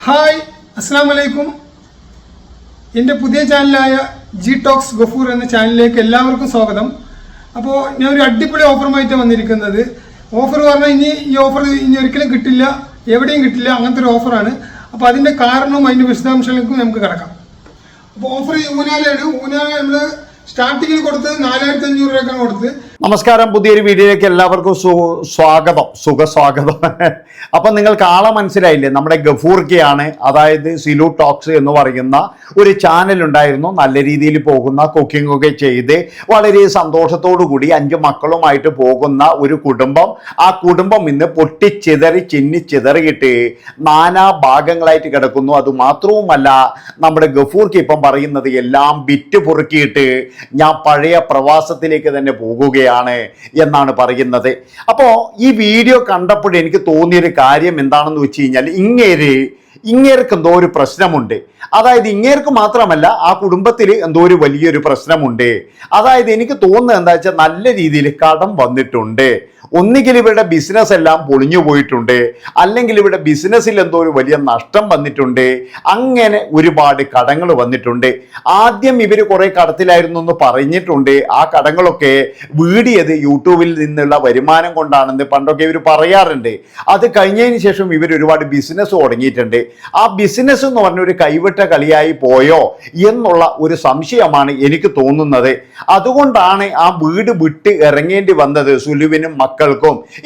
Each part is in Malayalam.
ഹായ്, അസ്സാം വലൈക്കും. എൻ്റെ പുതിയ ചാനലായ ജി ടോക്സ് ഗഫൂർ എന്ന ചാനലിലേക്ക് എല്ലാവർക്കും സ്വാഗതം. അപ്പോൾ ഞാൻ ഒരു അടിപൊളി ഓഫറുമായിട്ട് വന്നിരിക്കുന്നത്. ഓഫർ പറഞ്ഞാൽ ഈ ഓഫർ ഇനി ഒരിക്കലും കിട്ടില്ല, എവിടെയും കിട്ടില്ല, അങ്ങനത്തെ ഒരു ഓഫറാണ്. അപ്പോൾ അതിൻ്റെ കാരണവും അതിൻ്റെ വിശദാംശങ്ങൾക്കും നമുക്ക് കിടക്കാം. അപ്പോൾ ഓഫർ ഊനാലയാണ്. ഊനാല നമ്മൾ സ്റ്റാർട്ടിങ്ങിൽ കൊടുത്തത് 4500 രൂപയ്ക്കാണ് കൊടുത്തത്. നമസ്കാരം, പുതിയൊരു വീഡിയോയിലേക്ക് എല്ലാവർക്കും സുഖസ്വാഗതം. അപ്പം നിങ്ങൾക്ക് ആളെ മനസ്സിലായില്ലേ? നമ്മുടെ ഗഫൂർക്കയാണ്, അതായത് സിലു ടോക്സ് എന്ന് പറയുന്ന ഒരു ചാനൽ ഉണ്ടായിരുന്നു. നല്ല രീതിയിൽ പോകുന്ന, കുക്കിംഗ് ഒക്കെ ചെയ്ത് വളരെ സന്തോഷത്തോടു കൂടി 5 മക്കളുമായിട്ട് പോകുന്ന ഒരു കുടുംബം. ആ കുടുംബം ഇന്ന് ചിതറിയിട്ട് നാനാ ഭാഗങ്ങളായിട്ട് കിടക്കുന്നു. അതുമാത്രവുമല്ല, നമ്മുടെ ഗഫൂർക്ക് ഇപ്പം പറയുന്നത് എല്ലാം വിറ്റ് പൊറുക്കിയിട്ട് ഞാൻ പഴയ പ്രവാസത്തിലേക്ക് തന്നെ പോകുകയാണ് എന്നാണ് പറയുന്നത്. അപ്പോൾ ഈ വീഡിയോ കണ്ടപ്പോൾ എനിക്ക് തോന്നിയൊരു കാര്യം എന്താണെന്ന് വെച്ച് കഴിഞ്ഞാൽ, ഇങ്ങേർക്ക് എന്തോ ഒരു പ്രശ്നമുണ്ട്. അതായത് ഇങ്ങേർക്ക് മാത്രമല്ല, ആ കുടുംബത്തിൽ എന്തോ ഒരു വലിയൊരു പ്രശ്നമുണ്ട്. അതായത് എനിക്ക് തോന്നുന്നത് എന്താ വെച്ചാൽ, നല്ല രീതിയിൽ കടം വന്നിട്ടുണ്ട്. ഒന്നുകിൽ ഇവരുടെ ബിസിനസ് എല്ലാം പൊളിഞ്ഞു പോയിട്ടുണ്ട്, അല്ലെങ്കിൽ ഇവിടെ ബിസിനസ്സിൽ എന്തോ ഒരു വലിയ നഷ്ടം വന്നിട്ടുണ്ട്. അങ്ങനെ ഒരുപാട് കടങ്ങൾ വന്നിട്ടുണ്ട്. ആദ്യം ഇവർ കുറെ കടത്തിലായിരുന്നു എന്ന് പറഞ്ഞിട്ടുണ്ട്. ആ കടങ്ങളൊക്കെ വീടിയത് യൂട്യൂബിൽ നിന്നുള്ള വരുമാനം കൊണ്ടാണെന്ന് പണ്ടൊക്കെ ഇവർ പറയാറുണ്ട്. അത് കഴിഞ്ഞതിന് ശേഷം ഇവർ ഒരുപാട് ബിസിനസ് തുടങ്ങിയിട്ടുണ്ട്. ആ ബിസിനസ് എന്ന് പറഞ്ഞ ഒരു കൈവിട്ട കളിയായി പോയോ എന്നുള്ള ഒരു സംശയമാണ് എനിക്ക് തോന്നുന്നത്. അതുകൊണ്ടാണ് ആ വീട് വിട്ട് ഇറങ്ങേണ്ടി വന്നത് സുലുവിനും മക്കൾക്കും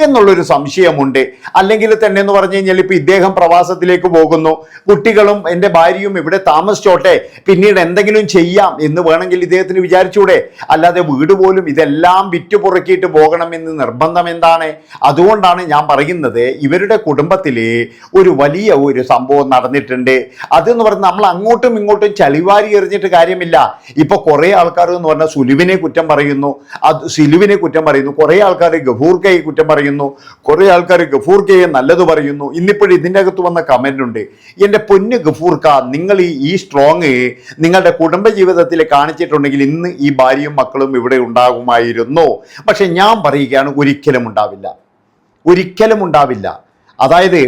എന്നുള്ളൊരു സംശയമുണ്ട്. അല്ലെങ്കിൽ തന്നെ എന്ന് പറഞ്ഞു കഴിഞ്ഞാൽ, ഇപ്പൊ ഇദ്ദേഹം പ്രവാസത്തിലേക്ക് പോകുന്നു, കുട്ടികളും എൻ്റെ ഭാര്യയും ഇവിടെ താമസിച്ചോട്ടെ, പിന്നീട് എന്തെങ്കിലും ചെയ്യാം എന്ന് വേണമെങ്കിൽ ഇദ്ദേഹത്തിന് വിചാരിച്ചൂടെ? അല്ലാതെ വീട് പോലും ഇതെല്ലാം വിറ്റുപുറക്കിയിട്ട് പോകണമെന്ന് നിർബന്ധം എന്താണ്? അതുകൊണ്ടാണ് ഞാൻ പറയുന്നത്, ഇവരുടെ കുടുംബത്തിൽ ഒരു വലിയ ഒരു സംഭവം നടന്നിട്ടുണ്ട്. അതെന്ന് പറഞ്ഞാൽ നമ്മൾ അങ്ങോട്ടും ഇങ്ങോട്ടും ചളിവാരി എറിഞ്ഞിട്ട് കാര്യമില്ല. ഇപ്പൊ കുറെ ആൾക്കാർ എന്ന് പറഞ്ഞാൽ സുലുവിനെ കുറ്റം പറയുന്നു, സിലുവിനെ കുറ്റം പറയുന്നു, കുറെ ആൾക്കാർ ഗഫൂർക്കയെ കുറ്റം പറയുന്നു, കുറെ ആൾക്കാർ ഗഫൂർക്കയെ നല്ലത് പറയുന്നു. ഇന്നിപ്പോഴും ഇതിൻ്റെ അകത്ത് വന്ന കമന്റ് ഉണ്ട്, എൻ്റെ പൊന്ന് ഗഫൂർക്ക, നിങ്ങൾ ഈ സ്ട്രോങ് നിങ്ങളുടെ കുടുംബജീവിതത്തിൽ കാണിച്ചിട്ടുണ്ടെങ്കിൽ ഇന്ന് ഈ ഭാര്യയും മക്കളും ഇവിടെ ഉണ്ടാകുമായിരുന്നു. പക്ഷെ ഞാൻ പറയുകയാണ്, ഒരിക്കലും ഉണ്ടാവില്ല. അതായത്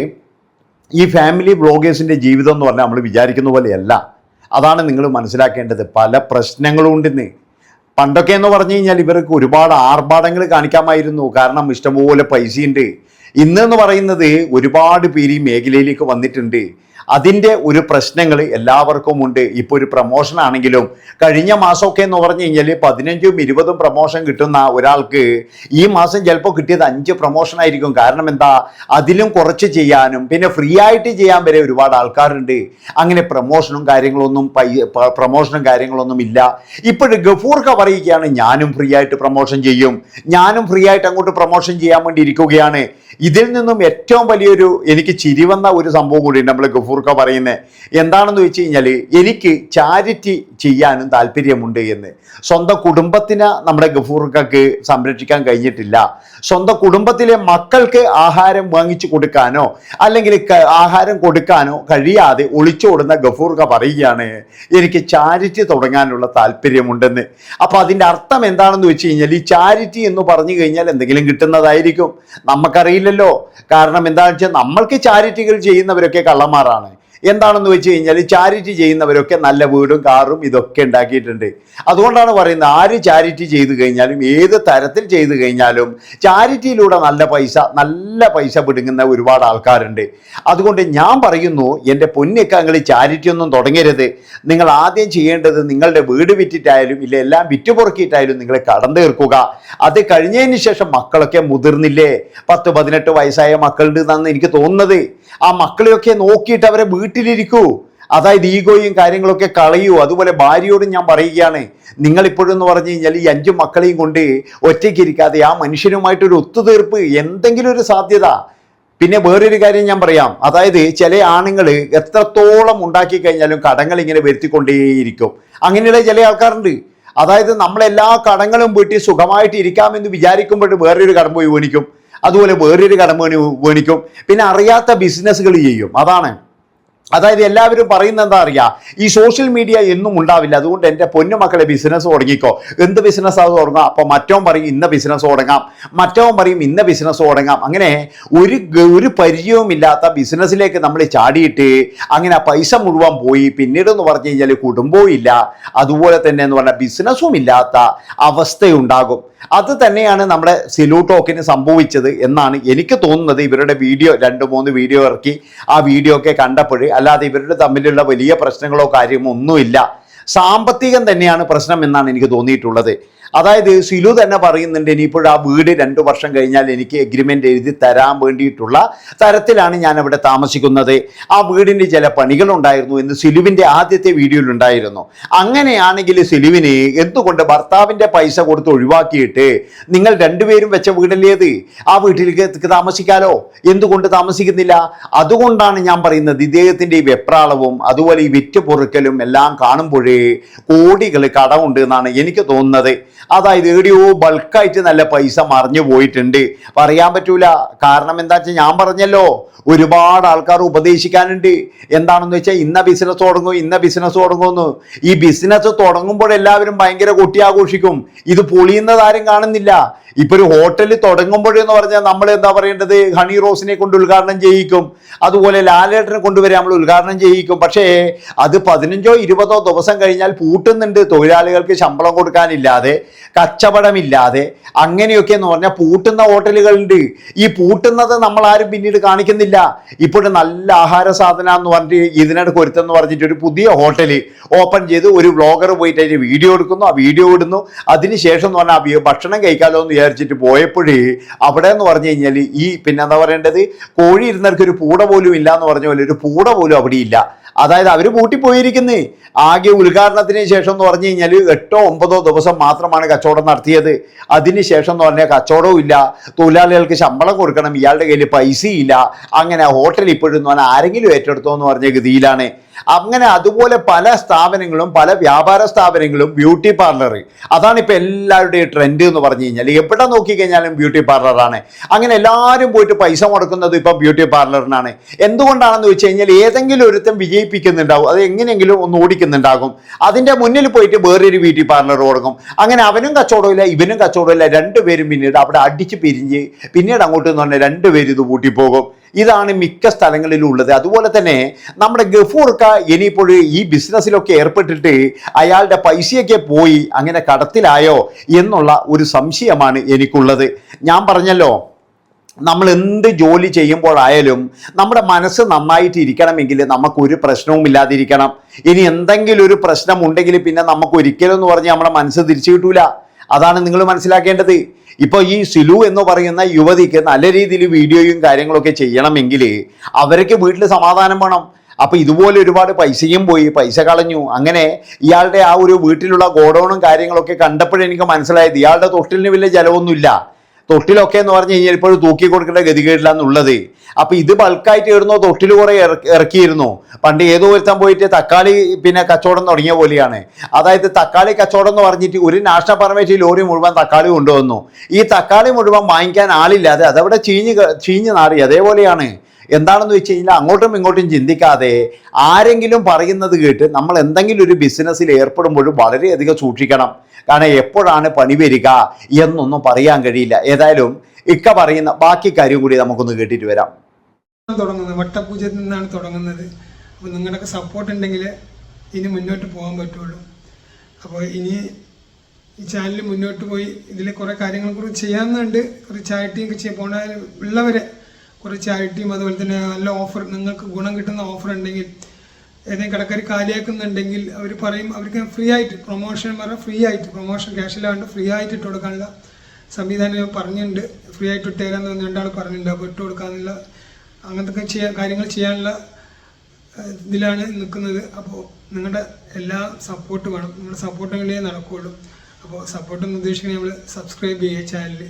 ഈ ഫാമിലി ബ്ലോഗേഴ്സിൻ്റെ ജീവിതം എന്ന് പറഞ്ഞാൽ നമ്മൾ വിചാരിക്കുന്ന പോലെയല്ല. അതാണ് നിങ്ങൾ മനസ്സിലാക്കേണ്ടത്. പല പ്രശ്നങ്ങളും ഉണ്ടെന്ന്. പണ്ടൊക്കെ എന്ന് പറഞ്ഞു കഴിഞ്ഞാൽ ഇവർക്ക് ഒരുപാട് ആർഭാടങ്ങൾ കാണിക്കാമായിരുന്നു, കാരണം ഇഷ്ടംപോലെ പൈസയുണ്ട്. ഇന്നെന്ന് പറയുന്നത് ഒരുപാട് പേര് ഈ മേഖലയിലേക്ക് വന്നിട്ടുണ്ട്. അതിൻ്റെ ഒരു പ്രശ്നങ്ങൾ എല്ലാവർക്കും ഉണ്ട്. ഇപ്പോൾ ഒരു പ്രൊമോഷൻ ആണെങ്കിലും കഴിഞ്ഞ മാസമൊക്കെ എന്ന് പറഞ്ഞു കഴിഞ്ഞാൽ 15ഉം 20ഉം പ്രൊമോഷൻ കിട്ടുന്ന ഒരാൾക്ക് ഈ മാസം ചിലപ്പോൾ കിട്ടിയത് 5 പ്രൊമോഷൻ ആയിരിക്കും. കാരണം എന്താ? അതിലും കുറച്ച് ചെയ്യാനും പിന്നെ ഫ്രീ ആയിട്ട് ചെയ്യാൻ വരെ ഒരുപാട് ആൾക്കാരുണ്ട്. അങ്ങനെ പ്രൊമോഷനും കാര്യങ്ങളൊന്നും ഇല്ല. ഇപ്പോഴും ഗഫൂർക്ക പറയുകയാണ്, ഞാനും ഫ്രീ ആയിട്ട് പ്രൊമോഷൻ ചെയ്യും, ഞാനും ഫ്രീ ആയിട്ട് അങ്ങോട്ട് പ്രൊമോഷൻ ചെയ്യാൻ വേണ്ടി ഇരിക്കുകയാണ്. ഇതിൽ നിന്നും ഏറ്റവും വലിയൊരു എനിക്ക് ചിരി വന്ന ഒരു സംഭവം കൂടി നമ്മൾ ഗഫൂർക്ക പറയുന്നത് എന്താണെന്ന് വെച്ച് കഴിഞ്ഞാൽ, എനിക്ക് ചാരിറ്റി ചെയ്യാനും താല്പര്യമുണ്ട് എന്ന്. സ്വന്തം കുടുംബത്തിന് നമ്മുടെ ഗഫൂർക്കക്ക് സംരക്ഷിക്കാൻ കഴിഞ്ഞിട്ടില്ല. സ്വന്തം കുടുംബത്തിലെ മക്കൾക്ക് ആഹാരം വാങ്ങിച്ചു കൊടുക്കാനോ അല്ലെങ്കിൽ ആഹാരം കൊടുക്കാനോ കഴിയാതെ ഒളിച്ചോടുന്ന ഗഫൂർക്ക പറയുകയാണ്, എനിക്ക് ചാരിറ്റി തുടങ്ങാനുള്ള താല്പര്യമുണ്ടെന്ന്. അപ്പൊ അതിൻ്റെ അർത്ഥം എന്താണെന്ന് വെച്ച് കഴിഞ്ഞാൽ, ഈ ചാരിറ്റി എന്ന് പറഞ്ഞു കഴിഞ്ഞാൽ എന്തെങ്കിലും കിട്ടുന്നതായിരിക്കും, നമുക്കറിയില്ലല്ലോ. കാരണം എന്താണെന്ന് വെച്ചാൽ, നമ്മൾക്ക് ചാരിറ്റികൾ ചെയ്യുന്നവരൊക്കെ കള്ളന്മാരാണ്. എന്താണെന്ന് വെച്ച് കഴിഞ്ഞാൽ, ചാരിറ്റി ചെയ്യുന്നവരൊക്കെ നല്ല വീടും കാറും ഇതൊക്കെ ഉണ്ടാക്കിയിട്ടുണ്ട്. അതുകൊണ്ടാണ് പറയുന്നത്, ആര് ചാരിറ്റി ചെയ്തു കഴിഞ്ഞാലും ഏത് തരത്തിൽ ചെയ്തു കഴിഞ്ഞാലും ചാരിറ്റിയിലൂടെ നല്ല പൈസ പിടുങ്ങുന്ന ഒരുപാട് ആൾക്കാരുണ്ട്. അതുകൊണ്ട് ഞാൻ പറയുന്നു, എൻ്റെ പൊന്നൊക്കെ നിങ്ങൾ ചാരിറ്റി ഒന്നും തുടങ്ങരുത്. നിങ്ങൾ ആദ്യം ചെയ്യേണ്ടത്, നിങ്ങളുടെ വീട് വിറ്റിട്ടായാലും ഇല്ല എല്ലാം വിറ്റുപുറക്കിയിട്ടായാലും നിങ്ങൾ കടം തീർക്കുക. അത് കഴിഞ്ഞതിന് ശേഷം മക്കളൊക്കെ മുതിർന്നില്ലേ, 10-18 വയസ്സായ മക്കളുണ്ട് എന്നാണ് എനിക്ക് തോന്നുന്നത്. ആ മക്കളെയൊക്കെ നോക്കിയിട്ട് അവരെ വീട്ടിലിരിക്കൂ. അതായത് ഈഗോയും കാര്യങ്ങളൊക്കെ കളയൂ. അതുപോലെ ഭാര്യയോടും ഞാൻ പറയുകയാണ്, നിങ്ങളിപ്പോഴെന്ന് പറഞ്ഞു കഴിഞ്ഞാൽ ഈ 5 മക്കളെയും കൊണ്ട് ഒറ്റയ്ക്കിരിക്കാതെ ആ മനുഷ്യനുമായിട്ടൊരു ഒത്തുതീർപ്പ്, എന്തെങ്കിലും ഒരു സാധ്യത. പിന്നെ വേറൊരു കാര്യം ഞാൻ പറയാം, അതായത് ചില ആണുങ്ങൾ എത്രത്തോളം ഉണ്ടാക്കി കഴിഞ്ഞാലും കടങ്ങൾ ഇങ്ങനെ വരുത്തിക്കൊണ്ടേയിരിക്കും. അങ്ങനെയുള്ള ചില ആൾക്കാരുണ്ട്. അതായത് നമ്മളെല്ലാ കടങ്ങളും വീട്ടിൽ സുഖമായിട്ട് ഇരിക്കാമെന്ന് വിചാരിക്കുമ്പോൾ വേറൊരു കടം പോയി വീണിക്കും, അതുപോലെ വേറൊരു കടം വീണിക്കും, പിന്നെ അറിയാത്ത ബിസിനസ്സുകൾ ചെയ്യും. അതാണ് അതായത് എല്ലാവരും പറയുന്നത് എന്താ അറിയാ, ഈ സോഷ്യൽ മീഡിയ എന്നും ഉണ്ടാവില്ല, അതുകൊണ്ട് എൻ്റെ പൊന്നുമക്കളെ ബിസിനസ് തുടങ്ങിക്കോ. എന്ത് ബിസിനസ് അത് തുടങ്ങാം? അപ്പോൾ മറ്റവൻ പറയും ഇന്ന ബിസിനസ് തുടങ്ങാം, മറ്റവൻ പറയും ഇന്ന ബിസിനസ് തുടങ്ങാം. അങ്ങനെ ഒരു പരിചയവുമില്ലാത്ത ബിസിനസ്സിലേക്ക് നമ്മൾ ചാടിയിട്ട് അങ്ങനെ ആ പൈസ മുഴുവൻ പോയി. പിന്നീട് എന്ന് പറഞ്ഞു കഴിഞ്ഞാൽ കുടുംബവും ഇല്ല, അതുപോലെ തന്നെ എന്ന് പറഞ്ഞാൽ ബിസിനസ്സും ഇല്ലാത്ത അവസ്ഥയുണ്ടാകും. അത് തന്നെയാണ് നമ്മുടെ സിലു ടോക്കിന് സംഭവിച്ചത് എന്നാണ് എനിക്ക് തോന്നുന്നത്. ഇവരുടെ വീഡിയോ 2-3 വീഡിയോ ഇറക്കി, ആ വീഡിയോ ഒക്കെ കണ്ടപ്പോൾ അല്ലാതെ ഇവരുടെ തമ്മിലുള്ള വലിയ പ്രശ്നങ്ങളോ കാര്യമോ ഒന്നുമില്ല. സാമ്പത്തികം തന്നെയാണ് പ്രശ്നം എന്നാണ് എനിക്ക് തോന്നിയിട്ടുള്ളത്. അതായത് സിലു തന്നെ പറയുന്നുണ്ട്, ഇനിയിപ്പോൾ ആ വീട് 2 വർഷം കഴിഞ്ഞാൽ എനിക്ക് എഗ്രിമെൻ്റ് എഴുതി തരാൻ വേണ്ടിയിട്ടുള്ള തരത്തിലാണ് ഞാൻ അവിടെ താമസിക്കുന്നത്. ആ വീടിൻ്റെ ചില പണികളുണ്ടായിരുന്നു എന്ന് സിലുവിൻ്റെ ആദ്യത്തെ വീഡിയോയിലുണ്ടായിരുന്നു. അങ്ങനെയാണെങ്കിൽ സിലുവിന് എന്തുകൊണ്ട് ഭർത്താവിൻ്റെ പൈസ കൊടുത്ത് ഒഴിവാക്കിയിട്ട് നിങ്ങൾ 2 പേരും വെച്ച വീടല്ലേത്, ആ വീട്ടിലേക്ക് താമസിക്കാലോ, എന്തുകൊണ്ട് താമസിക്കുന്നില്ല? അതുകൊണ്ടാണ് ഞാൻ പറയുന്നത്, ഇദ്ദേഹത്തിൻ്റെ ഈ വെപ്രാളവും അതുപോലെ ഈ വിറ്റ് പൊറുക്കലും എല്ലാം കാണുമ്പോഴേ കോടികൾ കടമുണ്ട് എന്നാണ് എനിക്ക് തോന്നുന്നത്. അതായത് എവിടെയോ ബൾക്കായിട്ട് നല്ല പൈസ മറിഞ്ഞു പോയിട്ടുണ്ട്. പറയാൻ പറ്റൂല. കാരണം എന്താ വെച്ചാൽ ഞാൻ പറഞ്ഞല്ലോ, ഒരുപാട് ആൾക്കാർ ഉപദേശിക്കാനുണ്ട്. എന്താണെന്ന് വെച്ചാൽ ഇന്ന ബിസിനസ് തുടങ്ങും, ഇന്ന ബിസിനസ് തുടങ്ങുമെന്ന്. ഈ ബിസിനസ് തുടങ്ങുമ്പോൾ എല്ലാവരും ഭയങ്കര കൊട്ടിയാഘോഷിക്കും, ഇത് പൊളിയുന്നതാരും കാണുന്നില്ല. ഇപ്പൊ ഒരു ഹോട്ടൽ തുടങ്ങുമ്പോഴെന്ന് പറഞ്ഞാൽ നമ്മൾ എന്താ പറയേണ്ടത്, ഹണി റോസിനെ കൊണ്ട് ഉദ്ഘാടനം ചെയ്യിക്കും, അതുപോലെ ലാലേട്ടനെ കൊണ്ടുവരെ നമ്മൾ ഉദ്ഘാടനം ചെയ്യിക്കും. പക്ഷേ അത് 15-20 ദിവസം കഴിഞ്ഞാൽ പൂട്ടുന്നുണ്ട്. തൊഴിലാളികൾക്ക് ശമ്പളം കൊടുക്കാനില്ലാതെ, കച്ചവടമില്ലാതെ, അങ്ങനെയൊക്കെ എന്ന് പറഞ്ഞാൽ പൂട്ടുന്ന ഹോട്ടലുകളുണ്ട്. ഈ പൂട്ടുന്നത് നമ്മൾ ആരും പിന്നീട് കാണിക്കുന്നില്ല. ഇപ്പോഴും നല്ല ആഹാര സാധനം എന്ന് പറഞ്ഞിട്ട് ഇതിനിടെ കൊരുത്തെന്ന് പറഞ്ഞിട്ട് ഒരു പുതിയ ഹോട്ടൽ ഓപ്പൺ ചെയ്ത് ഒരു വ്ളോഗർ പോയിട്ട് അതിന് വീഡിയോ എടുക്കുന്നു, ആ വീഡിയോ ഇടുന്നു. അതിനുശേഷം എന്ന് പറഞ്ഞാൽ ഭക്ഷണം കഴിക്കാമല്ലോ എന്ന് വിചാരിച്ചിട്ട് പോയപ്പോഴേ അവിടെ എന്ന് പറഞ്ഞു കഴിഞ്ഞാൽ ഈ പിന്നെ എന്താ പറയേണ്ടത്, കോഴി ഇരുന്നവർക്ക് ഒരു പൂട പോലും ഇല്ല എന്ന് പറഞ്ഞ പോലെ ഒരു പൂട പോലും അവിടെ ഇല്ല. അതായത് അവർ പൂട്ടിപ്പോയിരിക്കുന്നേ. ആകെ ഉദ്ഘാടനത്തിന് ശേഷം എന്ന് പറഞ്ഞു കഴിഞ്ഞാൽ 8-9 ദിവസം മാത്രമാണ് കച്ചവടം നടത്തിയത്. അതിനുശേഷം എന്ന് പറഞ്ഞാൽ കച്ചവടവും ഇല്ല, തൊഴിലാളികൾക്ക് ശമ്പളം കൊടുക്കണം, ഇയാളുടെ കയ്യിൽ പൈസയില്ല. അങ്ങനെ ഹോട്ടൽ ഇപ്പോഴും എന്ന് പറഞ്ഞാൽ ആരെങ്കിലും ഏറ്റെടുത്തോ എന്ന് പറഞ്ഞ ഗതിയിലാണ്. അങ്ങനെ അതുപോലെ പല സ്ഥാപനങ്ങളും, പല വ്യാപാര സ്ഥാപനങ്ങളും, ബ്യൂട്ടി പാർലർ, അതാണ് ഇപ്പം എല്ലാവരുടെയും ട്രെൻഡ് എന്ന് പറഞ്ഞു കഴിഞ്ഞാൽ. എവിടെ നോക്കിക്കഴിഞ്ഞാലും ബ്യൂട്ടി പാർലറാണ്. അങ്ങനെ എല്ലാവരും പോയിട്ട് പൈസ മുടക്കുന്നത് ഇപ്പം ബ്യൂട്ടി പാർലറിനാണ്. എന്തുകൊണ്ടാണെന്ന് വെച്ച് കഴിഞ്ഞാൽ ഏതെങ്കിലും ഒരുത്തം വിജയിപ്പിക്കുന്നുണ്ടാവും, അത് എങ്ങനെയെങ്കിലും ഒന്ന് ഓടിക്കുന്നുണ്ടാകും. അതിൻ്റെ മുന്നിൽ പോയിട്ട് വേറൊരു ബ്യൂട്ടി പാർലർ തുടങ്ങും. അങ്ങനെ അവനും കച്ചവടമില്ല, ഇവനും കച്ചവടമില്ല. 2 പേരും പിന്നീട് അവിടെ അടിച്ച് പിരിഞ്ഞ് പിന്നീട് അങ്ങോട്ട് എന്ന് പറഞ്ഞാൽ 2 പേര് ഇത് പൂട്ടിപ്പോകും. ഇതാണ് മിക്ക സ്ഥലങ്ങളിലും ഉള്ളത്. അതുപോലെ തന്നെ നമ്മുടെ ഗഫൂർക്ക ഇനിയിപ്പോൾ ഈ ബിസിനസ്സിലൊക്കെ ഏർപ്പെട്ടിട്ട് അയാളുടെ പൈസയൊക്കെ പോയി അങ്ങനെ കടത്തിലായോ എന്നുള്ള ഒരു സംശയമാണ് എനിക്കുള്ളത്. ഞാൻ പറഞ്ഞല്ലോ, നമ്മൾ എന്ത് ജോലി ചെയ്യുമ്പോഴായാലും നമ്മുടെ മനസ്സ് നന്നായിട്ട് ഇരിക്കണമെങ്കിൽ നമുക്കൊരു പ്രശ്നവും ഇല്ലാതിരിക്കണം. ഇനി എന്തെങ്കിലും ഒരു പ്രശ്നം ഉണ്ടെങ്കിൽ പിന്നെ നമുക്ക് ഒരിക്കലും എന്ന് പറഞ്ഞാൽ നമ്മുടെ മനസ്സ് തിരിച്ചു കിട്ടൂല. അതാണ് നിങ്ങൾ മനസ്സിലാക്കേണ്ടത്. ഇപ്പോൾ ഈ സിലു എന്ന് പറയുന്ന യുവതിക്ക് നല്ല രീതിയിൽ വീഡിയോയും കാര്യങ്ങളൊക്കെ ചെയ്യണമെങ്കിൽ അവർക്ക് വീട്ടിൽ സമാധാനം വേണം. അപ്പോൾ ഇതുപോലെ ഒരുപാട് പൈസയും പോയി, പൈസ കളഞ്ഞു. അങ്ങനെ ഇയാളുടെ ആ ഒരു വീട്ടിലുള്ള ഗോഡൗണും കാര്യങ്ങളൊക്കെ കണ്ടപ്പോഴെനിക്ക് മനസ്സിലായത് ഇയാളുടെ തൊട്ടിലിന് വലിയ ജലമൊന്നുമില്ല. തൊട്ടിലൊക്കെ എന്ന് പറഞ്ഞു കഴിഞ്ഞാൽ ഇപ്പോഴും തൂക്കി കൊടുക്കേണ്ട ഗതികേടില്ലാന്നുള്ളത്. അപ്പം ഇത് ബൾക്കായിട്ട് ഇടുന്നോ, തൊട്ടിൽ കുറേ ഇറക്കിയിരുന്നു. പണ്ട് ഏതോ ഒരുത്തം പോയിട്ട് തക്കാളി പിന്നെ കച്ചവടം തുടങ്ങിയ പോലെയാണ്. അതായത് തക്കാളി കച്ചവടം എന്ന് പറഞ്ഞിട്ട് ഒരു നാഷണൽ പെർമിറ്റ് ലോറി മുഴുവൻ തക്കാളി കൊണ്ടുവന്നു. ഈ തക്കാളി മുഴുവൻ വാങ്ങിക്കാൻ ആളില്ലാതെ അതവിടെ ചീഞ്ഞ് നാറി. അതേപോലെയാണ്. എന്താണെന്ന് വെച്ച് കഴിഞ്ഞാൽ അങ്ങോട്ടും ഇങ്ങോട്ടും ചിന്തിക്കാതെ ആരെങ്കിലും പറയുന്നത് കേട്ട് നമ്മൾ എന്തെങ്കിലും ഒരു ബിസിനസ്സിൽ ഏർപ്പെടുമ്പോഴും വളരെയധികം സൂക്ഷിക്കണം. കാരണം എപ്പോഴാണ് പണി വരിക എന്നൊന്നും പറയാൻ കഴിയില്ല. ഏതായാലും ഇക്ക പറയുന്ന ബാക്കി കാര്യം കൂടി നമുക്കൊന്ന് കേട്ടിട്ട് വരാം. തുടങ്ങുന്നത് വട്ടപൂജയിൽ നിന്നാണ് തുടങ്ങുന്നത്. അപ്പോൾ നിങ്ങളുടെയൊക്കെ സപ്പോർട്ട് ഉണ്ടെങ്കിൽ ഇനി മുന്നോട്ട് പോകാൻ പറ്റുള്ളൂ. അപ്പോൾ ഇനി ഈ ചാനൽ മുന്നോട്ട് പോയി ഇതിൽ കുറേ കാര്യങ്ങളെക്കുറിച്ച് ചെയ്യാവുന്നുണ്ട്. കുറച്ച് ചാരിറ്റിയൊക്കെ പോണ ഉള്ളവരെ കുറച്ച് ചാരിറ്റിയും അതുപോലെ തന്നെ നല്ല ഓഫർ, നിങ്ങൾക്ക് ഗുണം കിട്ടുന്ന ഓഫർ ഉണ്ടെങ്കിൽ, ഏതെങ്കിലും കടക്കാർ കാലിയാക്കുന്നുണ്ടെങ്കിൽ അവർ പറയും അവർക്ക് ഫ്രീ ആയിട്ട് പ്രൊമോഷൻ ഫ്രീ ആയിട്ട് പ്രൊമോഷൻ ക്യാഷിലാണ്ട് ഫ്രീ ആയിട്ട് ഇട്ട് കൊടുക്കാനുള്ള സംവിധാനം പറഞ്ഞിട്ടുണ്ട്. ഫ്രീ ആയിട്ട് ഇട്ടുതരാമെന്ന് 2 ആൾ പറഞ്ഞിട്ടുണ്ട്. അപ്പോൾ ഇട്ട് കൊടുക്കാനുള്ള അങ്ങനത്തെ കാര്യങ്ങൾ ചെയ്യാനുള്ള ഇതിലാണ് നിൽക്കുന്നത്. അപ്പോൾ നിങ്ങളുടെ എല്ലാ സപ്പോർട്ട് വേണം. നിങ്ങളുടെ സപ്പോർട്ട് ഉണ്ടെങ്കിലേ നടക്കുകയുള്ളൂ. അപ്പോൾ സപ്പോർട്ടെന്ന് ഉദ്ദേശിക്കുന്നത് നമ്മൾ സബ്സ്ക്രൈബ് ചെയ്യുക, ചാനൽ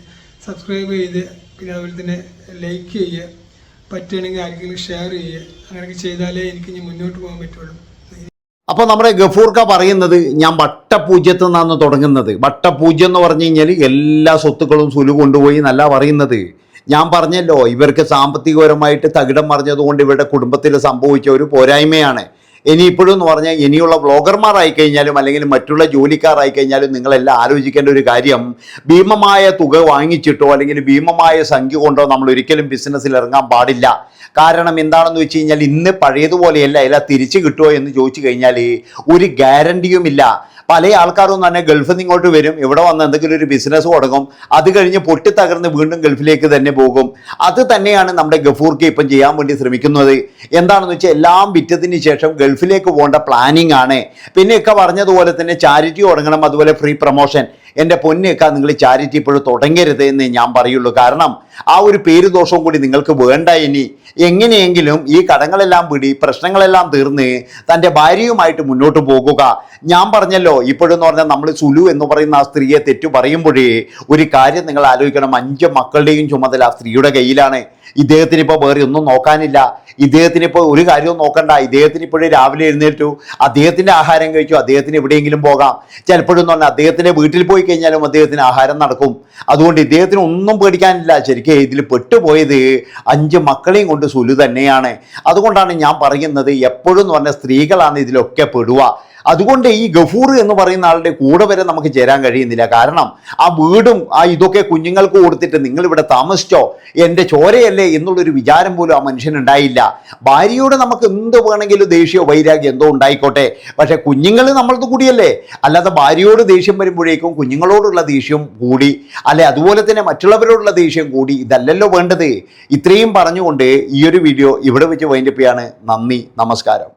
സബ്സ്ക്രൈബ് ചെയ്ത് പിന്നെ അതുപോലെ തന്നെ ലൈക്ക് ചെയ്യുക, പറ്റുകയാണെങ്കിൽ ആർക്കെങ്കിലും ഷെയർ ചെയ്യുക. അങ്ങനെയൊക്കെ ചെയ്താലേ എനിക്ക് ഇനി മുന്നോട്ട് പോകാൻ പറ്റുള്ളൂ. അപ്പോൾ നമ്മുടെ ഗഫൂർക്ക പറയുന്നത് ഞാൻ വട്ടപൂജ്യത്തിൽ നിന്നാണ് തുടങ്ങുന്നത്. വട്ടപൂജ്യം എന്ന് പറഞ്ഞു കഴിഞ്ഞാൽ എല്ലാ സ്വത്തുക്കളും സുലു കൊണ്ടുപോയി എന്നല്ല പറയുന്നത്. ഞാൻ പറഞ്ഞല്ലോ, ഇവർക്ക് സാമ്പത്തികപരമായിട്ട് തകിടം മറിഞ്ഞതുകൊണ്ട് ഇവരുടെ കുടുംബത്തിൽ സംഭവിച്ച ഒരു പോരായ്മയാണ്. ഇനിയിപ്പോഴും എന്ന് പറഞ്ഞാൽ ഇനിയുള്ള ബ്ലോഗർമാരായി കഴിഞ്ഞാലും അല്ലെങ്കിൽ മറ്റുള്ള ജോലിക്കാരായി കഴിഞ്ഞാലും നിങ്ങളെല്ലാം ആലോചിക്കേണ്ട ഒരു കാര്യം, ഭീമമായ തുക വാങ്ങിച്ചിട്ടോ അല്ലെങ്കിൽ ഭീമമായ സംഖ്യ കൊണ്ടോ നമ്മൾ ഒരിക്കലും ബിസിനസ്സിൽ ഇറങ്ങാൻ പാടില്ല. കാരണം എന്താണെന്ന് വെച്ച് കഴിഞ്ഞാൽ ഇന്ന് പഴയതുപോലെയല്ല, എല്ലാം തിരിച്ചു കിട്ടുമോ എന്ന് ചോദിച്ചു കഴിഞ്ഞാൽ ഒരു ഗ്യാരണ്ടിയുമില്ല. പല ആൾക്കാരും തന്നെ ഗൾഫിൽ നിന്ന് ഇങ്ങോട്ട് വരും, ഇവിടെ വന്ന് എന്തെങ്കിലും ഒരു ബിസിനസ് തുടങ്ങും, അത് കഴിഞ്ഞ് പൊട്ടിത്തകർന്ന് വീണ്ടും ഗൾഫിലേക്ക് തന്നെ പോകും. അത് തന്നെയാണ് നമ്മുടെ ഗഫൂർക്ക് ഇപ്പം ചെയ്യാൻ വേണ്ടി ശ്രമിക്കുന്നത്. എന്താണെന്ന് വെച്ചാൽ എല്ലാം വിറ്റതിന് ശേഷം ഗൾഫിലേക്ക് പോകേണ്ട പ്ലാനിങ് ആണ്. പിന്നെയൊക്കെ പറഞ്ഞതുപോലെ തന്നെ ചാരിറ്റി തുടങ്ങണം, അതുപോലെ ഫ്രീ പ്രൊമോഷൻ. എൻ്റെ പൊന്നൊക്കെ നിങ്ങൾ ചാരിറ്റി ഇപ്പോഴും തുടങ്ങരുത് എന്ന് ഞാൻ പറയുള്ളൂ. കാരണം ആ ഒരു പേര് ദോഷവും കൂടി നിങ്ങൾക്ക് വേണ്ട. ഇനി എങ്ങനെയെങ്കിലും ഈ കടങ്ങളെല്ലാം പിടി, പ്രശ്നങ്ങളെല്ലാം തീർന്ന് തൻ്റെ ഭാര്യയുമായിട്ട് മുന്നോട്ട് പോകുക. ഞാൻ പറഞ്ഞല്ലോ, ഇപ്പോഴെന്ന് പറഞ്ഞാൽ നമ്മൾ സുലു എന്ന് പറയുന്ന ആ സ്ത്രീയെ തെറ്റു പറയുമ്പോഴേ ഒരു കാര്യം നിങ്ങൾ ആലോചിക്കണം, 5 മക്കളുടെയും ചുമതല ആ സ്ത്രീയുടെ കയ്യിലാണ്. ഇദ്ദേഹത്തിന് ഇപ്പോൾ വേറെ ഒന്നും നോക്കാനില്ല, ഇദ്ദേഹത്തിന് ഇപ്പോൾ ഒരു കാര്യവും നോക്കണ്ട. ഇദ്ദേഹത്തിന് ഇപ്പോഴും രാവിലെ എഴുന്നേറ്റു, അദ്ദേഹത്തിൻ്റെ ആഹാരം കഴിച്ചു, അദ്ദേഹത്തിന് എവിടെയെങ്കിലും പോകാം. ചിലപ്പോഴെന്ന് പറഞ്ഞാൽ അദ്ദേഹത്തിൻ്റെ വീട്ടിൽ പോയി കഴിഞ്ഞാലും അദ്ദേഹത്തിന് ആഹാരം നടക്കും. അതുകൊണ്ട് ഇദ്ദേഹത്തിന് ഒന്നും പേടിക്കാനില്ല. ശരിക്കും ഇതിൽ പെട്ടുപോയത് 5 മക്കളെയും കൊണ്ട് സുലു തന്നെയാണ്. അതുകൊണ്ടാണ് ഞാൻ പറയുന്നത്, എപ്പോഴും എന്ന് പറഞ്ഞാൽ സ്ത്രീകളാണ് ഇതിലൊക്കെ പെടുക. അതുകൊണ്ട് ഈ ഗഫൂർ എന്ന് പറയുന്ന ആളുടെ കൂടെ വരെ നമുക്ക് ചേരാൻ കഴിയുന്നില്ല. കാരണം ആ വീടും ആ ഇതൊക്കെ കുഞ്ഞുങ്ങൾക്ക് കൊടുത്തിട്ട് നിങ്ങൾ ഇവിടെ താമസിച്ചോ, എൻ്റെ ചോരയല്ലേ എന്നുള്ളൊരു വിചാരം പോലും ആ മനുഷ്യനുണ്ടായില്ല. ഭാര്യയോട് നമുക്ക് എന്ത് വേണമെങ്കിലും ദേഷ്യമോ വൈരാഗ്യം എന്തോ ഉണ്ടായിക്കോട്ടെ, പക്ഷെ കുഞ്ഞുങ്ങൾ നമ്മളത് കൂടിയല്ലേ. അല്ലാതെ ഭാര്യയോട് ദേഷ്യം വരുമ്പോഴേക്കും കുഞ്ഞുങ്ങളോടുള്ള ദേഷ്യം കൂടി, അല്ലെ അതുപോലെ തന്നെ മറ്റുള്ളവരോടുള്ള ദേഷ്യം കൂടി, ഇതല്ലല്ലോ വേണ്ടത്. ഇത്രയും പറഞ്ഞുകൊണ്ട് ഈ ഒരു വീഡിയോ ഇവിടെ വെച്ച് വൈൻഡപ്പ് ചെയ്യാണ്. നന്ദി, നമസ്കാരം.